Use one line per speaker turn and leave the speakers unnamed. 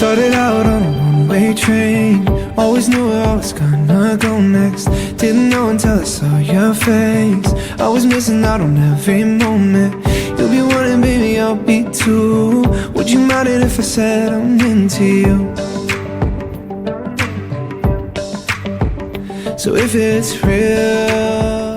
Started out on a one-way train, always knew where I was gonna go next. Didn't know until I saw your face. I was missing out on every moment. You'll be one and baby, I'll be two. Would you mind it if I said I'm into you? So if it's real,